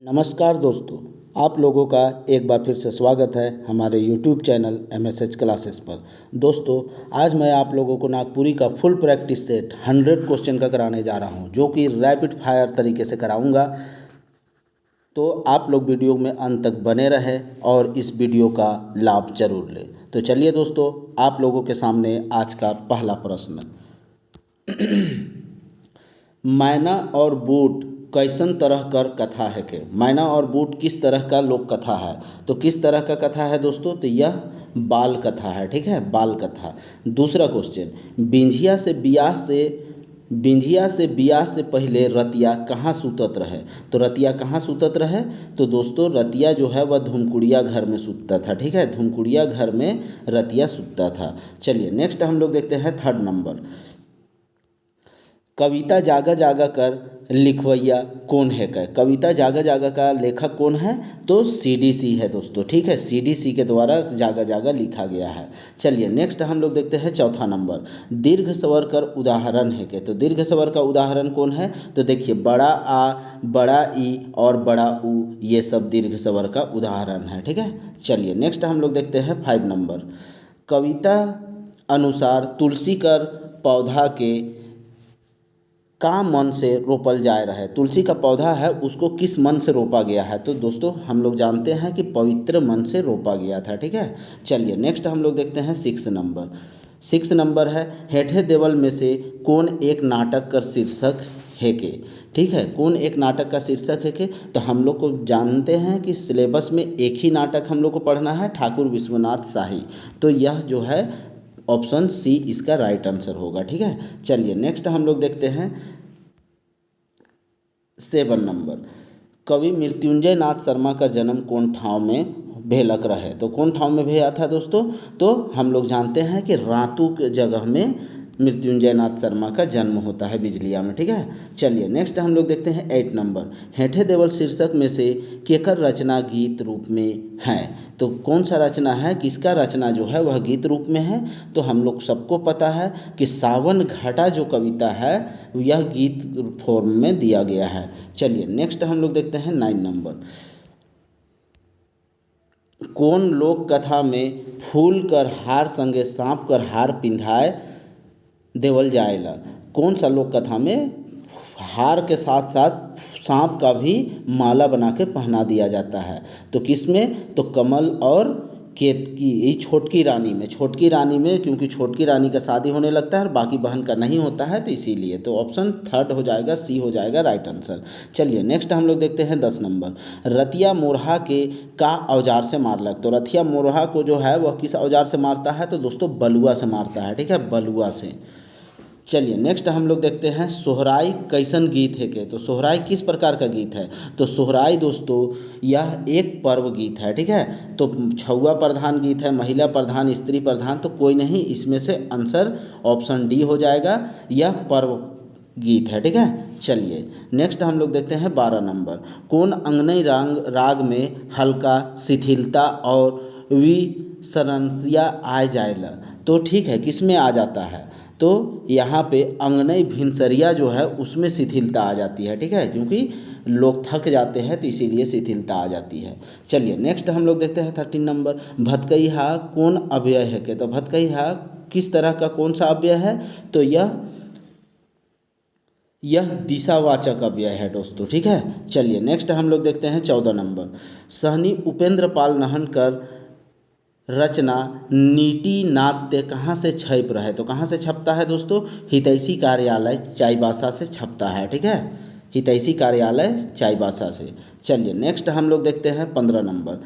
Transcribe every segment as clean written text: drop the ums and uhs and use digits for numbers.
नमस्कार दोस्तों, आप लोगों का एक बार फिर से स्वागत है हमारे YouTube चैनल MSH क्लासेस पर। दोस्तों, आज मैं आप लोगों को नागपुरी का फुल प्रैक्टिस सेट 100 क्वेश्चन का कराने जा रहा हूं, जो कि रैपिड फायर तरीके से कराऊंगा। तो आप लोग वीडियो में अंत तक बने रहें और इस वीडियो का लाभ जरूर लें। तो चलिए दोस्तों, आप लोगों के सामने आज का पहला प्रश्न। मैना और बूट कैसन तरह कर कथा है के। मैना और बूट किस तरह का लोक कथा है? तो किस तरह का कथा है दोस्तों? तो यह बाल कथा है। ठीक है, बाल कथा। दूसरा क्वेश्चन, बिंझिया से बियाह से पहले रतिया कहाँ सूतत रहे? तो रतिया कहाँ सूतत रहे? तो दोस्तों, रतिया जो है वह धुमकुड़िया घर में सूतता था। ठीक है, धुमकुड़िया घर में रतिया सूतता था। चलिए नेक्स्ट हम लोग देखते हैं थर्ड नंबर। कविता जागा जागा कर लिखवैया कौन है? का कविता जागा जागा का लेखक कौन है? तो CDC है दोस्तों। ठीक है, CDC के द्वारा जागा जागा लिखा गया है। चलिए नेक्स्ट हम लोग देखते हैं चौथा नंबर। दीर्घ स्वर कर उदाहरण है के। तो दीर्घ स्वर का उदाहरण कौन है? तो देखिए, बड़ा आ, बड़ा ई और बड़ा ऊ, ये सब दीर्घ स्वर का उदाहरण है। ठीक है, चलिए नेक्स्ट हम लोग देखते हैं 5 नंबर। कविता अनुसार तुलसी कर पौधा के का मन से रोपल जाए रहा है। तुलसी का पौधा है, उसको किस मन से रोपा गया है? तो दोस्तों, हम लोग जानते हैं कि पवित्र मन से रोपा गया था। ठीक है, चलिए नेक्स्ट हम लोग देखते हैं 6 नंबर। 6 नंबर है, हेठे देवल में से कौन एक नाटक का शीर्षक है के। ठीक है, कौन एक नाटक का शीर्षक है के? तो हम लोग को जानते हैं कि सिलेबस में एक ही नाटक हम लोग को पढ़ना है, ठाकुर विश्वनाथ शाही। तो यह जो है ऑप्शन सी इसका राइट आंसर होगा। ठीक है, चलिए नेक्स्ट हम लोग देखते हैं 7 नंबर। कवि मृत्युंजय नाथ शर्मा का जन्म कौन ठाव में भेलक रहे? तो कौन ठाव में भैया था दोस्तों? तो हम लोग जानते हैं कि रातू के जगह में मृत्युंजय नाथ शर्मा का जन्म होता है, बिजलिया में। ठीक है, चलिए नेक्स्ट हम लोग देखते हैं 8 नंबर। हेठे देवल शीर्षक में से केकर रचना गीत रूप में है? तो कौन सा रचना है, किसका रचना जो है वह गीत रूप में है? तो हम लोग सबको पता है कि सावन घाटा जो कविता है यह गीत फॉर्म में दिया गया है। चलिए नेक्स्ट हम लोग देखते हैं 9 नंबर। कौन लोक कथा में फूल कर हार संगे सांप कर हार पिंधाए देवल जाएला? कौन सा लोक कथा में हार के साथ साथ सांप का भी माला बना के पहना दिया जाता है? तो किस में? तो कमल और केतकी, ये छोटकी रानी में, क्योंकि छोटकी रानी का शादी होने लगता है और बाकी बहन का नहीं होता है, तो इसीलिए तो ऑप्शन थर्ड हो जाएगा, सी हो जाएगा राइट आंसर। चलिए नेक्स्ट हम लोग देखते हैं 10 नंबर। रतिया मोरहा के का औजार से मारलक? तो रतिया मोरहा को जो है वह किस औजार से मारता है? तो दोस्तों बलुआ से मारता है। ठीक है, बलुआ से। चलिए नेक्स्ट हम लोग देखते हैं सोहराई कैसन गीत है के। तो सोहराई किस प्रकार का गीत है? तो सोहराई दोस्तों यह एक पर्व गीत है। ठीक है, तो छौआ प्रधान गीत है, महिला प्रधान, स्त्री प्रधान तो कोई नहीं, इसमें से आंसर ऑप्शन डी हो जाएगा, यह पर्व गीत है। ठीक है, चलिए नेक्स्ट हम लोग देखते हैं 12 नंबर। कौन अंगनई राग में हल्का शिथिलता और विसरंतिया आ जाएला? तो ठीक है, किस में आ जाता है? तो यहाँ पे अंगनई भिनसरिया जो है उसमें शिथिलता आ जाती है। ठीक है, क्योंकि लोग थक जाते हैं तो इसीलिए शिथिलता आ जाती है। चलिए नेक्स्ट हम लोग देखते हैं 13 नंबर। भतकईहा कौन अव्यय है के? तो भतकईहा किस तरह का कौन सा अव्यय है? तो यह दिशावाचक अव्यय है दोस्तों। ठीक है, चलिए नेक्स्ट हम लोग देखते हैं 14 नंबर। सहनी उपेंद्र पाल नहनकर रचना नीति नाट्य कहाँ से छप रहा है? तो कहाँ से छपता है दोस्तों? हितैषी कार्यालय चाईबासा से छपता है। ठीक है, हितैषी कार्यालय चाईबासा से। चलिए नेक्स्ट हम लोग देखते हैं 15 नंबर।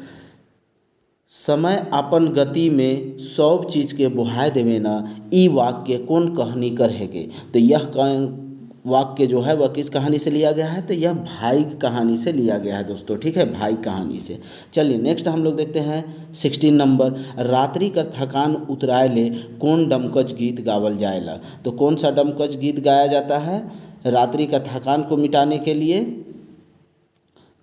समय अपन गति में सब चीज़ के बुहाय देवे न, ई वाक्य कौन कहानी कर है के? तो यह वाक्य जो है वह किस कहानी से लिया गया है? तो यह भाई कहानी से लिया गया है दोस्तों। ठीक है, भाई कहानी से। चलिए नेक्स्ट हम लोग देखते हैं 16 नंबर। रात्रि कर थकान उतराए ले कौन डमकच गीत गावल जाएला? तो कौन सा डमकच गीत गाया जाता है रात्रि का थकान को मिटाने के लिए?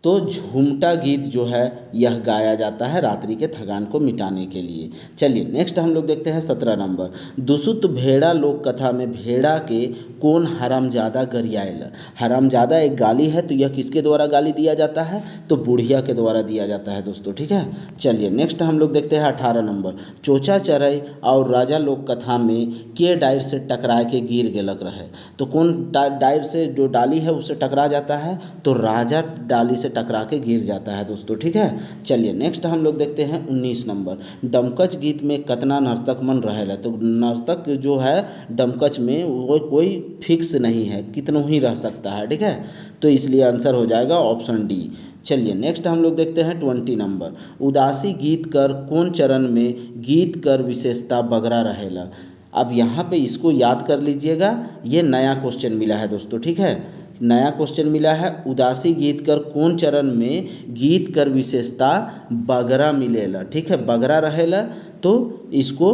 तो झूमटा गीत जो है यह गाया जाता है रात्रि के थकान को मिटाने के लिए। चलिए नेक्स्ट हम लोग देखते हैं 17 नंबर। दुसुत भेड़ा लोक कथा में भेड़ा के कौन हरामजादा गरियाएल। हरामजादा एक गाली है, तो यह किसके द्वारा गाली दिया जाता है, तो बुढ़िया के द्वारा दिया जाता है दोस्तों, ठीक है। चलिए नेक्स्ट हम लोग देखते हैं 18 नंबर। चोचा चरई और राजा लोक कथा में के डायर से टकरा के गिर गेलक रहे। तो कौन डायर से, जो डाली है उससे टकरा जाता है, तो राजा डाली से टकरा के गिर जाता है दोस्तों, ठीक है। चलिए नेक्स्ट हम लोग देखते हैं 19 नंबर। डमकच गीत में कतना नर्तक मन रहेला। तो नर्तक जो है डमकच में वो कोई फिक्स नहीं है, कितनों ही रह सकता है, ठीक है। तो इसलिए आंसर हो जाएगा ऑप्शन डी। चलिए नेक्स्ट हम लोग देखते हैं 20 नंबर। उदासी गीत कर कौन चरण में गीत कर विशेषता बगरा रहेला। अब यहाँ पे इसको याद कर लीजिएगा, ये नया क्वेश्चन मिला है दोस्तों, ठीक है। नया क्वेश्चन मिला है, उदासी गीत कर कौन चरण में गीत कर विशेषता बगरा मिलेला, ठीक है, बगरा रहेला। तो इसको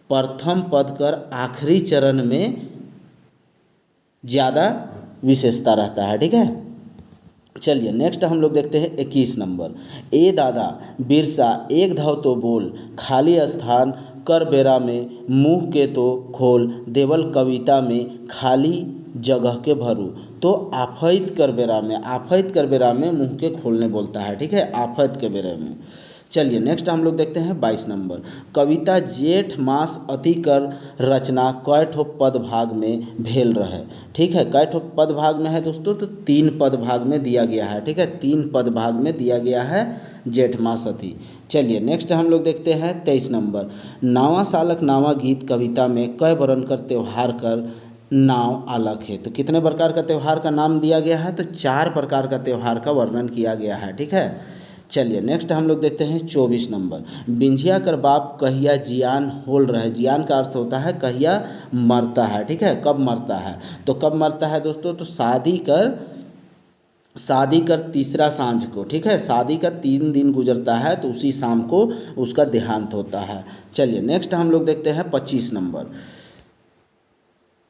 प्रथम पद कर आखिरी चरण में ज़्यादा विशेषता रहता है, ठीक है। चलिए नेक्स्ट हम लोग देखते हैं 21 नंबर। ए दादा बिरसा एक धाव तो बोल, खाली स्थान कर बेरा में मुँह के तो खोल, देवल कविता में खाली जगह के भरू। तो आफैत कर बेरा में, आफैत कर बेरा में मुँह के खोलने बोलता है, ठीक है, आफैत के बेरे में। चलिए नेक्स्ट हम लोग देखते हैं 22 नंबर। कविता जेठ मास अति कर रचना कै ठो पद भाग में भेल रहे, ठीक है। कै ठो पद भाग में है दोस्तों, तो 3 पद भाग में दिया गया है, ठीक है, 3 पद भाग में दिया गया है जेठ मास अति। चलिए नेक्स्ट हम लोग देखते हैं 23 नंबर। नावा सालक नावा गीत कविता में कै बरन कर त्योहार कर नाव आलक है। तो कितने प्रकार का त्यौहार का नाम दिया गया है, तो 4 प्रकार का त्यौहार का वर्णन किया गया है, ठीक है। चलिए नेक्स्ट हम लोग देखते हैं 24 नंबर। बिंझिया कर बाप कहिया जियान होल रहे। जियान का अर्थ होता है कहिया मरता है, ठीक है, कब मरता है। तो कब मरता है दोस्तों, तो शादी कर तीसरा सांझ को, ठीक है, शादी का 3 दिन गुजरता है तो उसी शाम को उसका देहांत होता है। चलिए नेक्स्ट हम लोग देखते हैं 25 नंबर।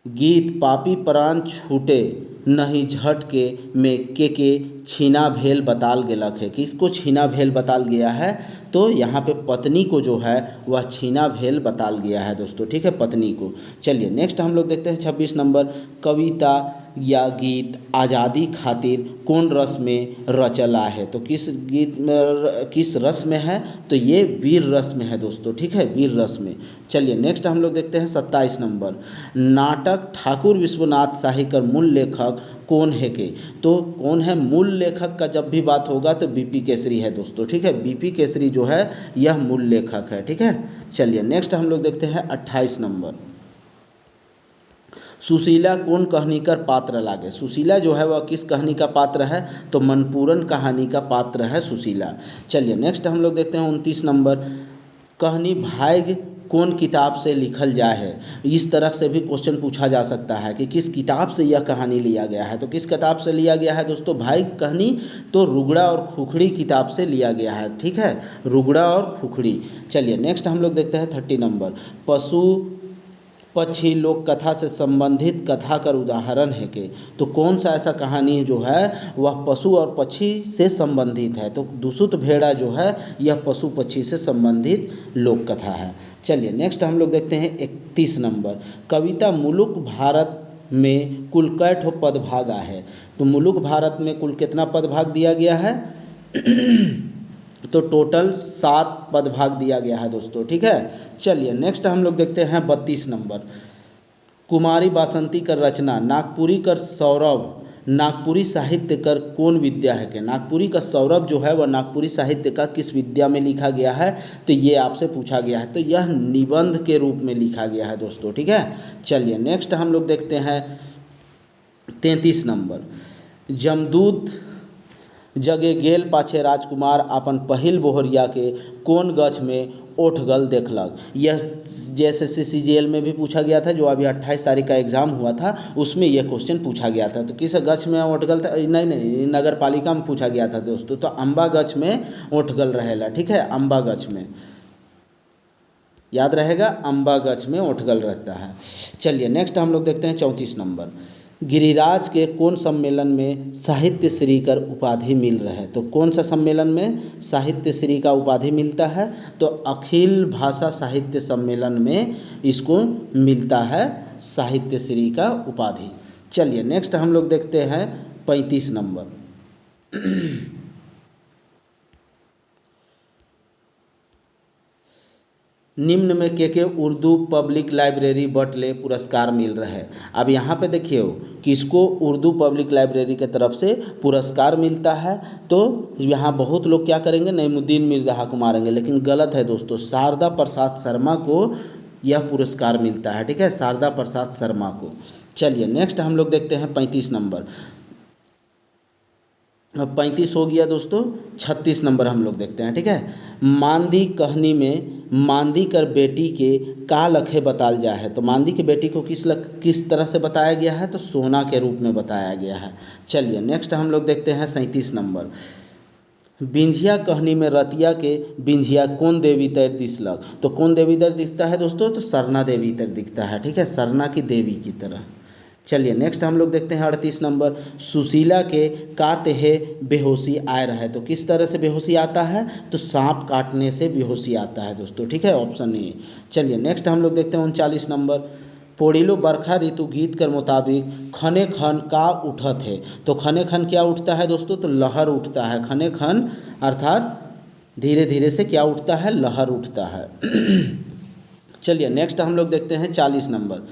गीत पापी प्राण छूटे नहीं झटके में के छीना भेल बताल गेलक है। किसको छीना भेल बताल गया है, तो यहाँ पे पत्नी को जो है वह छीना भेल बताल गया है दोस्तों, ठीक है, पत्नी को। चलिए नेक्स्ट हम लोग देखते हैं 26 नंबर। कविता या गीत आज़ादी खातिर कौन रस में रचला है। तो किस गीत में, किस रस में है, तो ये वीर रस में है दोस्तों, ठीक है, वीर रस में। चलिए नेक्स्ट हम लोग देखते हैं 27 नंबर। नाटक ठाकुर विश्वनाथ शाही का मूल लेखक कौन है के। तो कौन है मूल लेखक का जब भी बात होगा तो बीपी केसरी है दोस्तों, ठीक है, बीपी केसरी जो है यह मूल लेखक है, ठीक है। चलिए नेक्स्ट हम लोग देखते हैं 28 नंबर। सुशीला कौन कहानी का पात्र लागे। सुशीला जो है वह किस कहानी का पात्र है, तो मनपूरन कहानी का पात्र है सुशीला। चलिए नेक्स्ट हम लोग देखते हैं 29 नंबर। कहानी भाग्य कौन किताब से लिखल जाए है। इस तरह से भी क्वेश्चन पूछा जा सकता है कि किस किताब से यह कहानी लिया गया है। तो किस किताब से लिया गया है दोस्तों भाग्य कहानी, तो रुगड़ा और खुखड़ी किताब से लिया गया है, ठीक है, रुगड़ा और खुखड़ी। चलिए नेक्स्ट हम लोग देखते हैं 30 नंबर। पशु पक्षी लोक कथा से संबंधित कथा कर उदाहरण है के। तो कौन सा ऐसा कहानी जो है वह पशु और पक्षी से संबंधित है, तो दुसुत भेड़ा जो है यह पशु पक्षी से संबंधित लोक कथा है। चलिए नेक्स्ट हम लोग देखते हैं 31 नंबर। कविता मुलुक भारत में कुल कै ठो पद भाग है। तो मुलुक भारत में कुल कितना पद भाग दिया गया है तो टोटल 7 पद भाग दिया गया है दोस्तों, ठीक है। चलिए नेक्स्ट हम लोग देखते हैं 32 नंबर। कुमारी बासंती कर रचना नागपुरी कर सौरभ नागपुरी साहित्य कर कौन विद्या है के। नागपुरी का सौरभ जो है वह नागपुरी साहित्य का किस विद्या में लिखा गया है, तो ये आपसे पूछा गया है, तो यह निबंध के रूप में लिखा गया है दोस्तों, ठीक है। चलिए नेक्स्ट हम लोग देखते हैं 33 नंबर। जमदूत जगे गेल पाछे राजकुमार अपन पहिल बोहरिया के कौन गछ में ओठगल देखलक। यह जैसे CCGL में भी पूछा गया था, जो अभी 28 तारीख का एग्ज़ाम हुआ था उसमें यह क्वेश्चन पूछा गया था। तो किस गछ में ओठगल था, नहीं नगर पालिका में पूछा गया था दोस्तों, तो अम्बा गछ में ओठगल रहेला, ठीक है, अम्बा गछ में, याद रहेगा, अम्बा गछ में ओठगल रहता है। चलिए नेक्स्ट हम लोग देखते हैं 34 नंबर। गिरिराज के कौन सम्मेलन में साहित्य श्री का उपाधि मिल रहा है? तो कौन सा सम्मेलन में साहित्य श्री का उपाधि मिलता है? तो अखिल भाषा साहित्य सम्मेलन में इसको मिलता है साहित्य श्री का उपाधि। चलिए नेक्स्ट हम लोग देखते हैं 35 नंबर। निम्न में के उर्दू पब्लिक लाइब्रेरी बटले पुरस्कार मिल रहा है। अब यहाँ पे देखिए किसको उर्दू पब्लिक लाइब्रेरी के तरफ से पुरस्कार मिलता है, तो यहाँ बहुत लोग क्या करेंगे, नईमुद्दीन मिर्ज़ा को मारेंगे, लेकिन गलत है दोस्तों। शारदा प्रसाद शर्मा को यह पुरस्कार मिलता है, ठीक है, शारदा प्रसाद शर्मा को। चलिए नेक्स्ट हम लोग देखते हैं 35 नंबर। 35 हो गया दोस्तों, 36 नंबर हम लोग देखते हैं, ठीक है। मांदी कहनी में मांदी कर बेटी के का लखे बताल जा है। तो मांदी की बेटी को किस तरह से बताया गया है? तो सोना के रूप में बताया गया है। चलिए नेक्स्ट हम लोग देखते हैं 37 नंबर। बिंझिया कहनी में रतिया के बिंझिया कौन देवी तर दिसलक। तो कौन देवी तर दिखता है दोस्तों? तो सरना देवी तर दिखता है, ठीक है, सरना की देवी की तरह। चलिए नेक्स्ट हम लोग देखते हैं 38 नंबर। सुशीला के काते है बेहोशी आए रहा है। तो किस तरह से बेहोशी आता है? तो सांप काटने से बेहोशी आता है दोस्तों, ठीक है, ऑप्शन ए। चलिए नेक्स्ट हम लोग देखते हैं 39 नंबर। पोड़िलो बरखा ऋतु गीत के मुताबिक खने खन का उठत है। तो खने खन क्या उठता है दोस्तों? तो लहर उठता है। खने खन अर्थात धीरे धीरे से क्या उठता है? लहर उठता है। चलिए नेक्स्ट हम लोग देखते हैं 40 नंबर।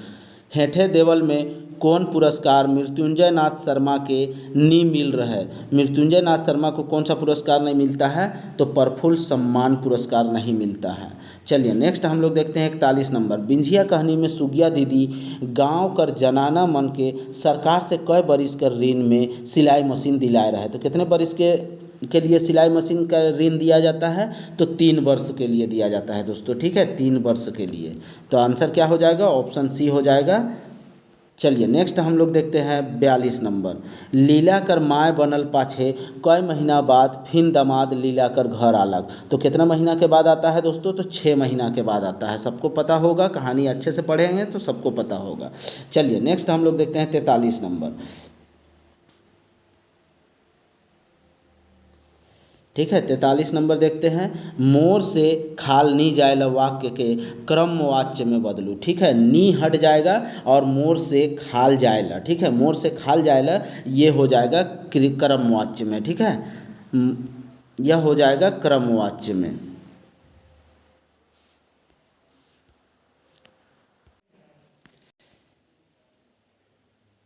हेठे देवल में कौन पुरस्कार मृत्युंजय नाथ शर्मा के नहीं मिल रहा है? मृत्युंजय नाथ शर्मा को कौन सा पुरस्कार नहीं मिलता है? तो प्रफुल्ल सम्मान पुरस्कार नहीं मिलता है। चलिए नेक्स्ट हम लोग देखते हैं 41 नंबर। बिंझिया कहानी में सुगिया दीदी गांव कर जनाना मन के सरकार से कई बरिस कर ऋण में सिलाई मशीन दिलाए रहे। तो कितने बरिस के लिए सिलाई मशीन का ऋण दिया जाता है? तो 3 वर्ष के लिए दिया जाता है दोस्तों, ठीक है, 3 वर्ष के लिए। तो आंसर क्या हो जाएगा? ऑप्शन सी हो जाएगा। चलिए नेक्स्ट हम लोग देखते हैं 42 नंबर। लीला कर माय बनल पाछे कई महीना बाद फिर दामाद लीला कर घर आलक। तो कितना महीना के बाद आता है दोस्तों? तो 6 महीना के बाद आता है। सबको पता होगा, कहानी अच्छे से पढ़ेंगे तो सबको पता होगा। चलिए नेक्स्ट हम लोग देखते हैं 43 नंबर, ठीक है। 43 नंबर देखते हैं। मोर से खाल नी जाएला वाक्य के क्रम वाच्य में बदलू, ठीक है, नी हट जाएगा और मोर से खाल जाएला, ठीक है, मोर से खाल जाएला ये हो जाएगा क्रम वाच्य में, ठीक है, यह हो जाएगा क्रम वाच्य में।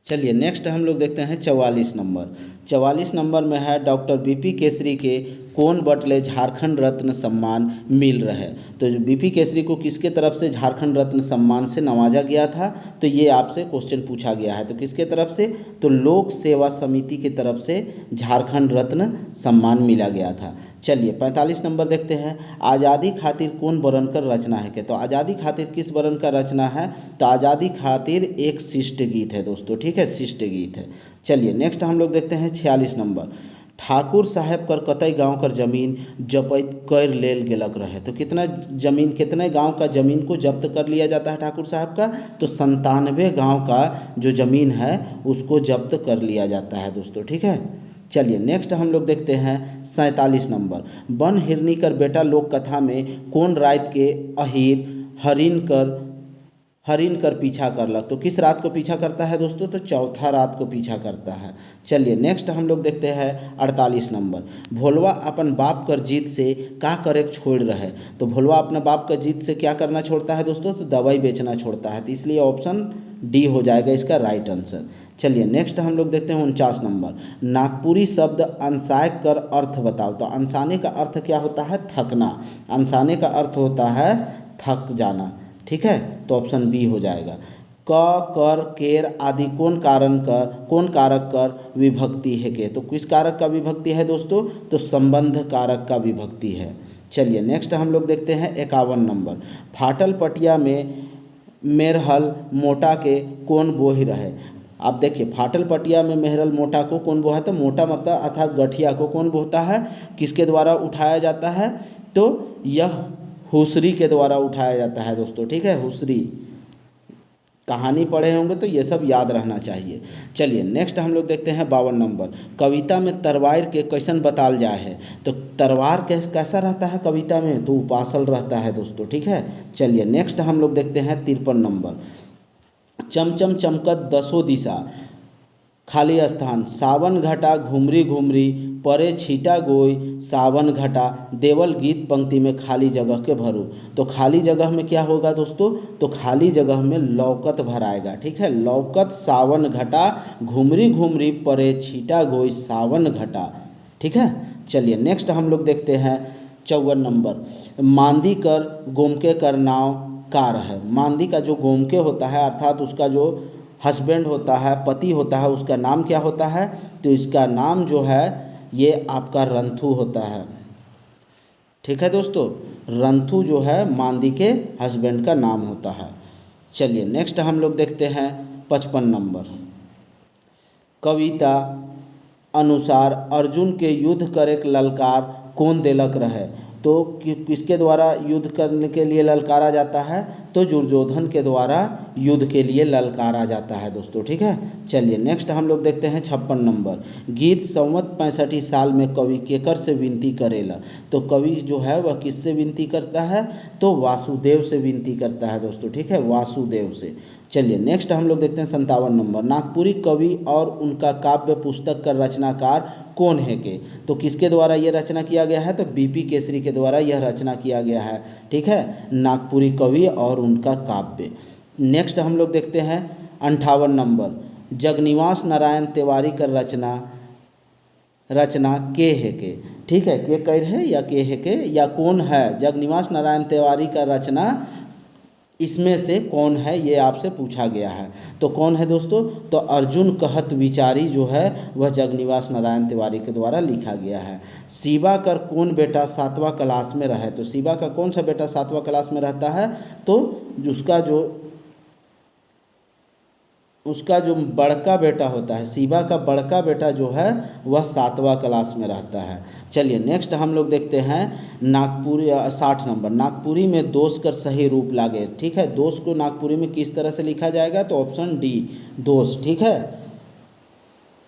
चलिए नेक्स्ट हम लोग देखते हैं 44 नंबर। 44 नंबर में है डॉक्टर बीपी केसरी के कौन बटले झारखंड रत्न सम्मान मिल रहा है। तो बीपी केसरी को किसके तरफ से झारखंड रत्न सम्मान से नवाजा गया था? तो ये आपसे क्वेश्चन पूछा गया है। तो किसके तरफ से? तो लोक सेवा समिति की तरफ से झारखंड रत्न सम्मान मिला गया था। चलिए 45 नंबर देखते हैं। आज़ादी खातिर कौन वर्ण का रचना है के? तो आज़ादी खातिर किस वर्ण का रचना है? तो आज़ादी खातिर एक शिष्ट गीत है दोस्तों, ठीक है, शिष्ट गीत है। चलिए नेक्स्ट हम लोग देखते हैं 46 नंबर। ठाकुर साहब कर कतई गांव कर जमीन जपैत कर लेल गेलक रहे। तो कितना जमीन, कितने गांव का जमीन को जब्त कर लिया जाता है ठाकुर साहब का? तो 97 गांव का जो ज़मीन है उसको जब्त कर लिया जाता है दोस्तों, ठीक है। चलिए नेक्स्ट हम लोग देखते हैं 47 नंबर। बन हिरनी कर बेटा लोक कथा में कौन रात के अहीर हरिन कर पीछा करलक। तो किस रात को पीछा करता है दोस्तों? तो चौथा रात को पीछा करता है। चलिए नेक्स्ट हम लोग देखते हैं 48 नंबर। भोलवा अपन बाप कर जीत से का करे छोड़ रहे। तो भोलवा अपने बाप का जीत से क्या करना छोड़ता है दोस्तों? तो दवाई बेचना छोड़ता है। तो इसलिए ऑप्शन डी हो जाएगा इसका राइट आंसर। चलिए नेक्स्ट हम लोग देखते हैं 49 नंबर। नागपुरी शब्द अंशाय कर अर्थ बताओ। तो अंशाने का अर्थ क्या होता है? थकना। अंशाने का अर्थ होता है थक जाना, ठीक है, तो ऑप्शन बी हो जाएगा। क कर केर आदि कौन कारक कर विभक्ति है के? तो किस कारक का विभक्ति है दोस्तों? तो संबंध कारक का विभक्ति है। चलिए नेक्स्ट हम लोग देखते हैं 51 नंबर। फाटल पटिया में मेरहल मोटा के कौन बोही रहे। आप देखिए फाटल पटिया में मेहरल मोटा को कौन बोहा? तो मोटा मतलब अर्थात गठिया को कौन बोहता है? किसके द्वारा उठाया जाता है? तो यह हुसरी के द्वारा उठाया जाता है दोस्तों, ठीक है, हुसरी। कहानी पढ़े होंगे तो ये सब याद रहना चाहिए। चलिए नेक्स्ट हम लोग देखते हैं 52 नंबर, कविता में तरवार के कैसन बताल जाए है। तो तरवार कैसा रहता है कविता में, तो उपासल रहता है दोस्तों, ठीक है। चलिए नेक्स्ट हम लोग देखते हैं 53 नंबर, चमचम चमकत दसों दिशा खाली स्थान, सावन घटा घुमरी घुमरी परे छीटा गोई सावन घटा देवल गीत पंक्ति में खाली जगह के भरू। तो खाली जगह में क्या होगा दोस्तों, तो खाली जगह में लौकत भराएगा, ठीक है। लौकत सावन घटा घुमरी घुमरी परे छीटा गोई सावन घटा, ठीक है। चलिए नेक्स्ट हम लोग देखते हैं 54 नंबर, मांदी कर गोमके कर नाव कार है। मांदी का जो गोमके होता है अर्थात उसका जो हस्बैंड होता है, पति होता है, उसका नाम क्या होता है, तो इसका नाम जो है ये आपका रंथु होता है, ठीक है दोस्तों। रंथु जो है मांदी के हस्बैंड का नाम होता है। चलिए नेक्स्ट हम लोग देखते हैं 55 नंबर, कविता अनुसार अर्जुन के युद्ध करे ललकार कौन देलक रहे। तो किसके द्वारा युद्ध करने के लिए ललकारा जाता है, तो दुर्योधन के द्वारा युद्ध के लिए ललकारा जाता है दोस्तों, ठीक है। चलिए नेक्स्ट हम लोग देखते हैं 56 नंबर, गीत संवत 65 साल में कवि केकर से विनती करेला। तो कवि जो है वह किससे विनती करता है, तो वासुदेव से विनती करता है दोस्तों, ठीक है, वासुदेव से। चलिए नेक्स्ट हम लोग देखते हैं 57 नंबर, नागपुरी कवि और उनका काव्य पुस्तक का रचनाकार कौन है के। तो किसके द्वारा यह रचना किया गया है, तो बीपी केसरी के द्वारा यह रचना किया गया है, ठीक है, नागपुरी कवि और उनका काव्य। नेक्स्ट हम लोग देखते हैं 58 नंबर, जगनिवास नारायण तिवारी का रचना के है के, ठीक है, के कर है या के है के या कौन है। जगनिवास नारायण तिवारी का रचना इसमें से कौन है, ये आपसे पूछा गया है। तो कौन है दोस्तों, तो अर्जुन कहत विचारी जो है वह जगनिवास नारायण तिवारी के द्वारा लिखा गया है। शिवा कर कौन बेटा 7वां क्लास में रहे। तो शिवा का कौन सा बेटा 7वां क्लास में रहता है, तो उसका जो बड़का बेटा होता है, शिवा का बड़का बेटा जो है वह 7वां क्लास में रहता है। चलिए नेक्स्ट हम लोग देखते हैं नागपुरी 60 नंबर, नागपुरी में दोष कर सही रूप लागे, ठीक है। दोष को नागपुरी में किस तरह से लिखा जाएगा, तो ऑप्शन डी दोष, ठीक है।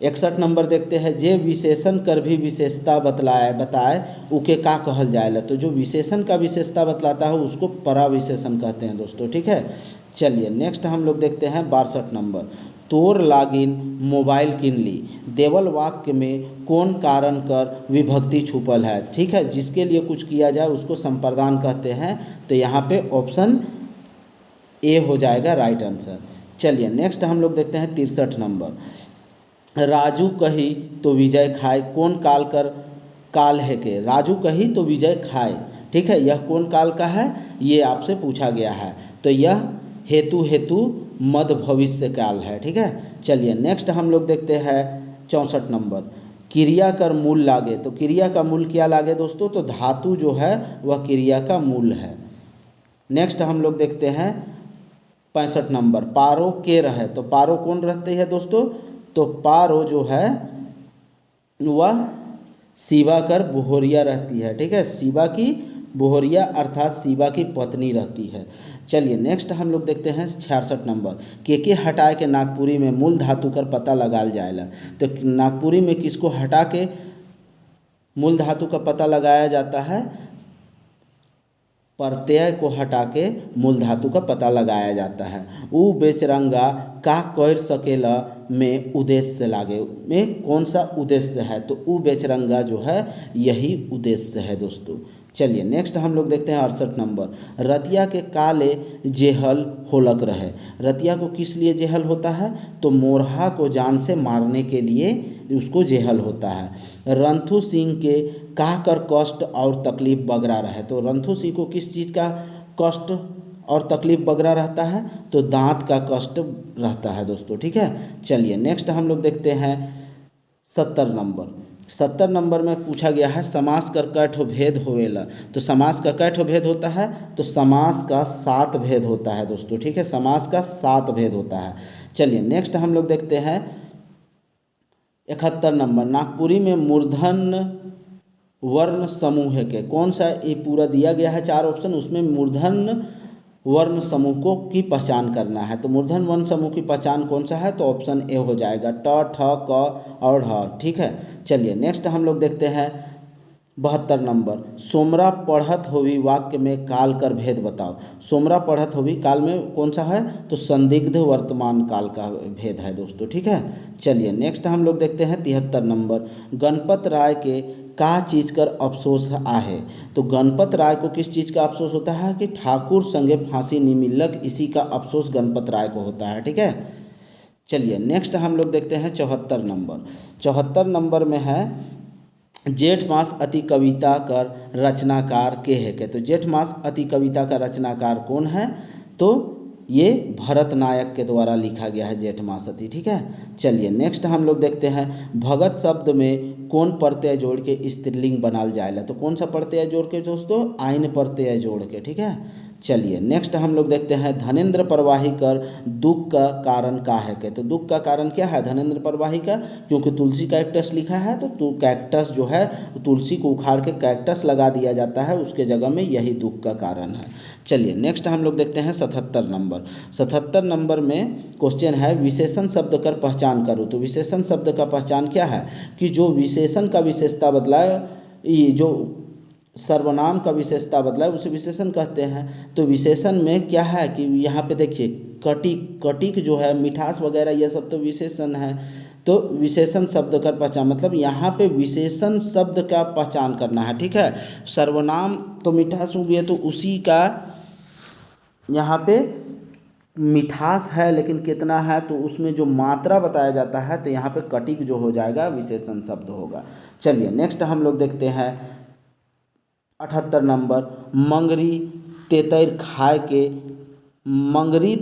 61 नंबर देखते हैं, जे विशेषण कर भी विशेषता बताए उके का कहल जाएगा। तो जो विशेषण का विशेषता बतलाता है उसको पराविशेषण कहते हैं दोस्तों, ठीक है। चलिए नेक्स्ट हम लोग देखते हैं 62 नंबर, तोर लागिन मोबाइल किन ली। देवल वाक्य में कौन कारण कर विभक्ति छुपल है, ठीक है, जिसके लिए कुछ किया जाए उसको संप्रदान कहते हैं। तो यहाँ पे ऑप्शन ए हो जाएगा राइट आंसर। चलिए नेक्स्ट हम लोग देखते हैं 63 नंबर, राजू कही तो विजय खाए कौन काल है के। राजू कही तो विजय खाए, ठीक है, यह कौन काल का है, ये आपसे पूछा गया है। तो यह हेतु मद भविष्य काल है, ठीक है। चलिए नेक्स्ट हम लोग देखते हैं 64 नंबर, क्रिया कर मूल लागे। तो क्रिया का मूल क्या लागे दोस्तों, तो धातु जो है वह क्रिया का मूल है। नेक्स्ट हम लोग देखते हैं 65 नंबर, पारो के रहे। तो पारो कौन रहते हैं दोस्तों, तो पारो जो है वह शिवा कर बोहरिया रहती है, ठीक है, शिवा की बोहरिया अर्थात शिवा की पत्नी रहती है। चलिए नेक्स्ट हम लोग देखते हैं 66 नंबर, के हटाए के नागपुरी में मूल धातु कर पता लगाल जाएगा। तो नागपुरी में किसको हटा के मूल धातु का पता लगाया जाता है, प्रत्यय को हटा के मूल धातु का पता लगाया जाता है। उ बेचरंगा का कर सकेला में उद्देश्य लागे, में कौन सा उद्देश्य है, तो उ बेचरंगा जो है यही उद्देश्य है दोस्तों। चलिए नेक्स्ट हम लोग देखते हैं 68 नंबर, रतिया के काले जेहल होलक रहे। रतिया को किस लिए जेहल होता है, तो मोरहा को जान से मारने के लिए उसको जेहल होता है। रंथु सिंह के काह कर कष्ट और तकलीफ बगरा रहे। तो रंथु सिंह को किस चीज़ का कष्ट और तकलीफ बगरा रहता है, तो दांत का कष्ट रहता है दोस्तों, ठीक है। चलिए नेक्स्ट हम लोग देखते हैं 70 नंबर। 70 नंबर में पूछा गया है समास कर कैठो भेद होवेला। तो समास का कैठो भेद होता है, तो समास का 7 भेद होता है दोस्तों, ठीक है, समास का 7 भेद होता है। चलिए नेक्स्ट हम लोग देखते हैं 71 नंबर, नागपुरी में मूर्धन वर्ण समूह के कौन सा, ये पूरा दिया गया है 4 ऑप्शन, उसमें मूर्धन वर्ण समूह को की पहचान करना है। तो मूर्धन वर्ण समूह की पहचान कौन सा है? तो ऑप्शन ए हो जाएगा, ट, ठ, क और ह। ठीक है, चलिए नेक्स्ट हम लोग देखते हैं 72 नंबर, सोमरा पढ़त होवी वाक्य में काल कर भेद बताओ। सोमरा पढ़त होवी काल में कौन सा है? तो संदिग्ध वर्तमान काल का भेद है दोस्तों। ठीक है, चलिए नेक्स्ट हम लोग देखते हैं 73 नंबर, गणपत राय के का चीज कर अफसोस आहे। तो गणपत राय को किस चीज़ का अफसोस होता है? कि ठाकुर संगे फांसी नहीं मिलक, इसी का अफसोस गणपत राय को होता है। ठीक है, चलिए नेक्स्ट हम लोग देखते हैं 74 नंबर। 74 नंबर में है जेठ मास अति कविता कर रचनाकार के है के। तो जेठ मास अति कविता का रचनाकार कौन है? तो ये भरत नायक के द्वारा लिखा गया है जेठ मास अति। ठीक है, चलिए नेक्स्ट हम लोग देखते हैं भगत शब्द में कौन प्रत्यय जोड़ के स्त्रीलिंग बनाल जाएला। तो कौन सा प्रत्यय जोड़ के दोस्तों? आइन प्रत्यय जोड़ के। ठीक है, चलिए नेक्स्ट हम लोग देखते हैं धनेन्द्र प्रवाही कर दुख का कारण का है के। तो दुख का कारण क्या है धनेन्द्र प्रवाही का? क्योंकि तुलसी कैक्टस लिखा है, तो कैक्टस जो है तुलसी को उखाड़ के कैक्टस लगा दिया जाता है उसके जगह में, यही दुख का कारण है। चलिए नेक्स्ट हम लोग देखते हैं 77 नंबर। 77 नंबर में क्वेश्चन है विशेषण शब्द कर पहचान करो। तो विशेषण शब्द का पहचान क्या है? कि जो विशेषण का विशेषता बदलाए, ये जो सर्वनाम का विशेषता बदला है उसे विशेषण कहते हैं। तो विशेषण में क्या है कि यहाँ पे देखिए कटिक, कटिक जो है मिठास वगैरह ये सब तो विशेषण है। तो विशेषण शब्द का पहचान मतलब यहाँ पे विशेषण शब्द का पहचान करना है। ठीक है, सर्वनाम तो मिठास हो गया तो उसी का यहाँ पे मिठास है, लेकिन कितना है तो उसमें जो मात्रा बताया जाता है, तो यहाँ पे कटिक जो हो जाएगा विशेषण शब्द होगा। चलिए नेक्स्ट हम लोग देखते हैं 78 नंबर, मंगरी तेतैर खाए के। मंगरी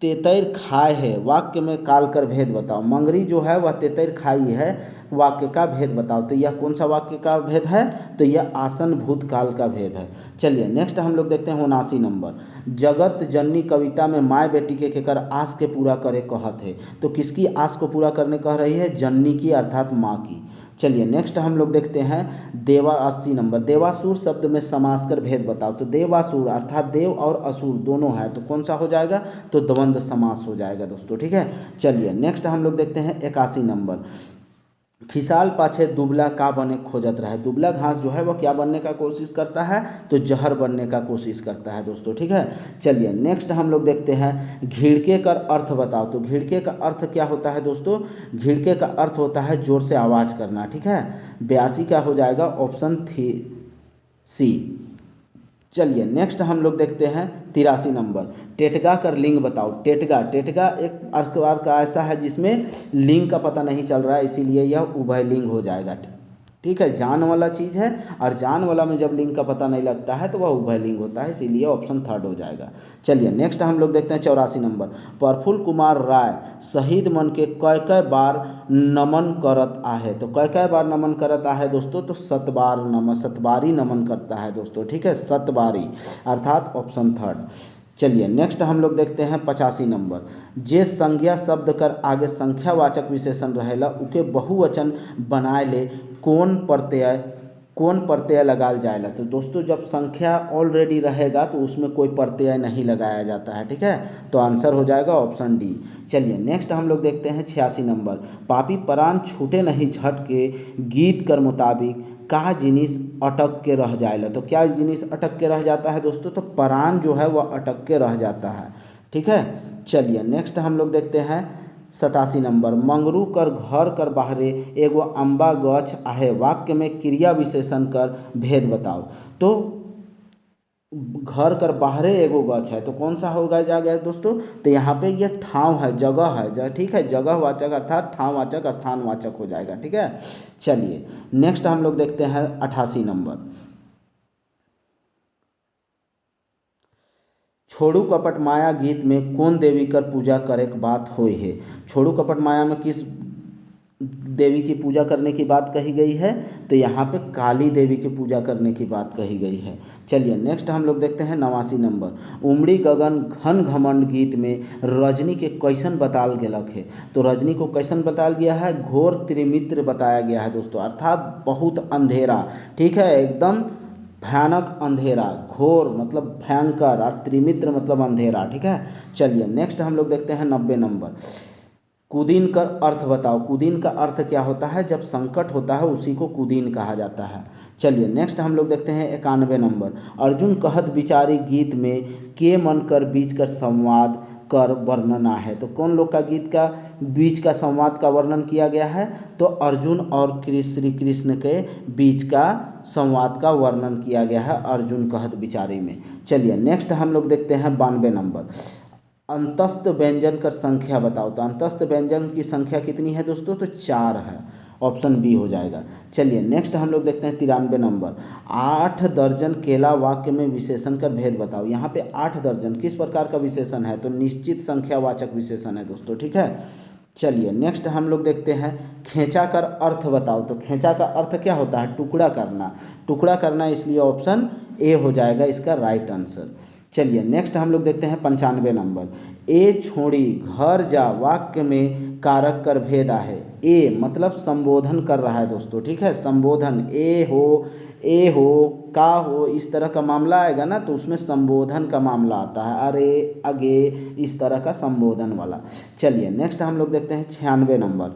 तेतैर खाए है वाक्य में काल कर भेद बताओ। मंगरी जो है वह तेतैर खाई है, वाक्य का भेद बताओ। तो यह कौन सा वाक्य का भेद है? तो यह आसन भूतकाल का भेद है। चलिए नेक्स्ट हम लोग देखते हैं 79 नंबर, जगत जननी कविता में माय बेटी के केकर आस के पूरा करे कहत है। तो किसकी आस को पूरा करने कह रही है? जननी की अर्थात माँ की। चलिए नेक्स्ट हम लोग देखते हैं 80 नंबर, देवासुर शब्द में समास कर भेद बताओ। तो देवासुर अर्थात देव और असुर दोनों है, तो कौन सा हो जाएगा? तो द्वंद्व समास हो जाएगा दोस्तों। ठीक है, चलिए नेक्स्ट हम लोग देखते हैं 81 नंबर, खिसाल पाछे दुबला का बने खोजत रहे। दुबला घास जो है वह क्या बनने का कोशिश करता है? तो जहर बनने का कोशिश करता है दोस्तों। ठीक है, चलिए नेक्स्ट हम लोग देखते हैं घिड़के का अर्थ बताओ। तो घिड़के का अर्थ क्या होता है दोस्तों? घिड़के का अर्थ होता है जोर से आवाज़ करना। ठीक है, 82 का हो जाएगा ऑप्शन सी। चलिए नेक्स्ट हम लोग देखते हैं 83 नंबर, टेटगा कर लिंग बताओ। टेटगा, टेटगा एक अर्थ का ऐसा है जिसमें लिंग का पता नहीं चल रहा है, इसीलिए यह उभय लिंग हो जाएगा। ठीक है, जान वाला चीज़ है और जान वाला में जब लिंग का पता नहीं लगता है तो वह उभय लिंग होता है, इसीलिए ऑप्शन थर्ड हो जाएगा। चलिए नेक्स्ट हम लोग देखते हैं 84 नंबर, प्रफुल्ल कुमार राय शहीद मन के कै कै बार नमन करत आहे। तो कै कै बार नमन करत आहे दोस्तों? तो 7 बार नमन, 7 बारी नमन करता है दोस्तों। ठीक है, 7 बारी अर्थात ऑप्शन थर्ड। चलिए नेक्स्ट हम लोग देखते हैं 85 नंबर, जे संज्ञा शब्द कर आगे संख्यावाचक विशेषण रहेला उके बहुवचन बनाए ले कौन प्रत्यय लगाल जाएगा। तो दोस्तों जब संख्या ऑलरेडी रहेगा तो उसमें कोई प्रत्यय नहीं लगाया जाता है। ठीक है, तो आंसर हो जाएगा ऑप्शन डी। चलिए नेक्स्ट हम लोग देखते हैं 86 नंबर, पापी परान छूटे नहीं झट के गीत कर मुताबिक का जिनिस अटक के रह जाएगा। तो क्या जिनिस अटक के रह जाता है दोस्तों? तो परान जो है वह अटक के रह जाता है। ठीक है, चलिए नेक्स्ट हम लोग देखते हैं 87 नंबर, मंगरू कर घर कर बाहरे एगो अम्बा गछ आहे, वाक्य में क्रिया विशेषण कर भेद बताओ। तो घर कर बाहरे एगो गछ है, तो कौन सा होगा जाएगा दोस्तों? तो यहाँ पे यह ठाव है, जगह है। ठीक है, जगहवाचक अर्थात ठाववाचक स्थानवाचक हो जाएगा। ठीक है, चलिए नेक्स्ट हम लोग देखते हैं 88 नंबर, छोड़ू कपट माया गीत में कौन देवी कर पूजा करे के बात होई है। छोड़ू कपट माया में किस देवी की पूजा करने की बात कही गई है? तो यहाँ पे काली देवी की पूजा करने की बात कही गई है। चलिए नेक्स्ट हम लोग देखते हैं 89 नंबर, उमड़ी गगन घन घमंड गीत में रजनी के कैसन बताल गेलक है। तो रजनी को कैसन बताया गया है? घोर त्रिमित्र बताया गया है दोस्तों, अर्थात बहुत अंधेरा। ठीक है, एकदम भयानक अंधेरा, घोर मतलब भयंकर, और त्रिमित्र मतलब अंधेरा। ठीक है, चलिए नेक्स्ट हम लोग देखते हैं 90 नंबर। कुदीन का अर्थ बताओ। कुदीन का अर्थ क्या होता है? जब संकट होता है उसी को कुदीन कहा जाता है। चलिए नेक्स्ट हम लोग देखते हैं 91 नंबर। अर्जुन कहत बिचारी गीत में के मन कर बीच कर संवाद कर वर्णन है। तो कौन लोग का गीत का बीच का संवाद का वर्णन किया गया है? तो अर्जुन और श्री कृष्ण के बीच का संवाद का वर्णन किया गया है अर्जुन कहत बिचारी में। चलिए नेक्स्ट हम लोग देखते हैं 92 नंबर। अंतस्थ व्यंजन कर संख्या बताओ। तो अंतस्थ व्यंजन की संख्या कितनी है दोस्तों? तो 4 है, ऑप्शन बी हो जाएगा। चलिए नेक्स्ट हम लोग देखते हैं 93 नंबर। 8 दर्जन केला वाक्य में विशेषण का भेद बताओ। यहाँ पे 8 दर्जन किस प्रकार का विशेषण है? तो निश्चित संख्यावाचक विशेषण है दोस्तों। ठीक है, चलिए नेक्स्ट हम लोग देखते हैं खींचा कर अर्थ बताओ। तो खींचा का अर्थ क्या होता है? टुकड़ा करना। टुकड़ा करना, इसलिए ऑप्शन ए हो जाएगा इसका राइट आंसर। चलिए नेक्स्ट हम लोग देखते हैं 95 नंबर। ए छोड़ी घर जा वाक्य में कारक कर भेद आहे। ए मतलब संबोधन कर रहा है दोस्तों। ठीक है, संबोधन, ए हो का हो, इस तरह का मामला आएगा ना तो उसमें संबोधन का मामला आता है, अरे अगे, इस तरह का संबोधन वाला। चलिए नेक्स्ट हम लोग देखते हैं 96 नंबर।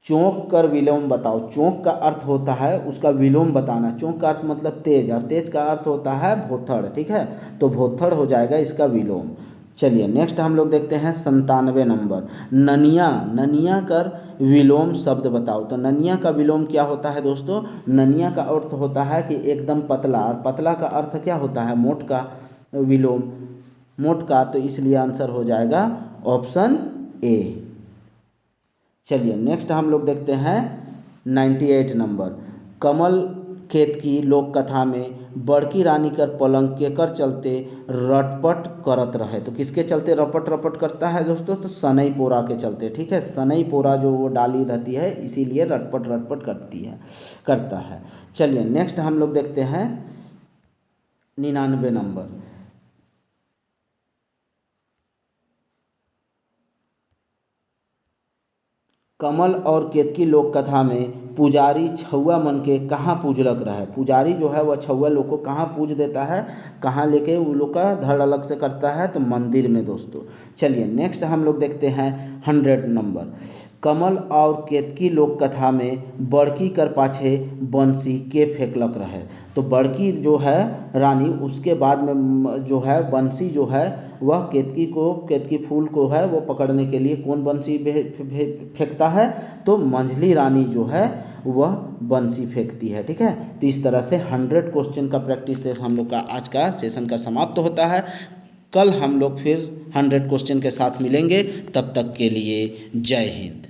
चौंक कर विलोम बताओ। चौंक का अर्थ होता है उसका विलोम बताना। चौंक का अर्थ मतलब तेज, और तेज का अर्थ होता है भोथड़। ठीक है, तो भोथड़ हो जाएगा इसका विलोम। चलिए नेक्स्ट हम लोग देखते हैं 97 नंबर। ननिया, ननिया कर विलोम शब्द बताओ। तो ननिया का विलोम क्या होता है दोस्तों? ननिया का अर्थ होता है कि एकदम पतला, और पतला का अर्थ क्या होता है? मोट का विलोम, मोट का, तो इसलिए आंसर हो जाएगा ऑप्शन ए। चलिए नेक्स्ट हम लोग देखते हैं 98 नंबर। कमल केतकी लोक कथा में बड़की रानी कर पलंग केकर चलते रटपट करत रहे। तो किसके चलते रपट रपट करता है दोस्तों? तो सनई पोरा के चलते। ठीक है, सनई पोरा जो वो डाली रहती है इसीलिए रटपट रटपट करता है। चलिए नेक्स्ट हम लोग देखते हैं 99 नंबर। कमल और केतकी लोक कथा में पुजारी छौआ मन के कहाँ पूजलक रहे। पुजारी जो है वह छौआ लोग को कहाँ पूज देता है, कहाँ लेके वो लोग का धड़ अलग से करता है? तो मंदिर में दोस्तों। चलिए नेक्स्ट हम लोग देखते हैं 100 नंबर। कमल और केतकी लोक कथा में बड़की कर पाछे बंसी के फेंकलक रहे। तो बड़की जो है रानी, उसके बाद में जो है बंसी जो है वह केतकी फूल को है वो पकड़ने के लिए कौन बंसी फेंकता है? तो मंझली रानी जो है वह बंसी फेंकती है। ठीक है, तो इस तरह से 100 क्वेश्चन का प्रैक्टिस से हम लोग का आज का सेशन का समाप्त होता है। कल हम लोग फिर 100 क्वेश्चन के साथ मिलेंगे, तब तक के लिए जय हिंद।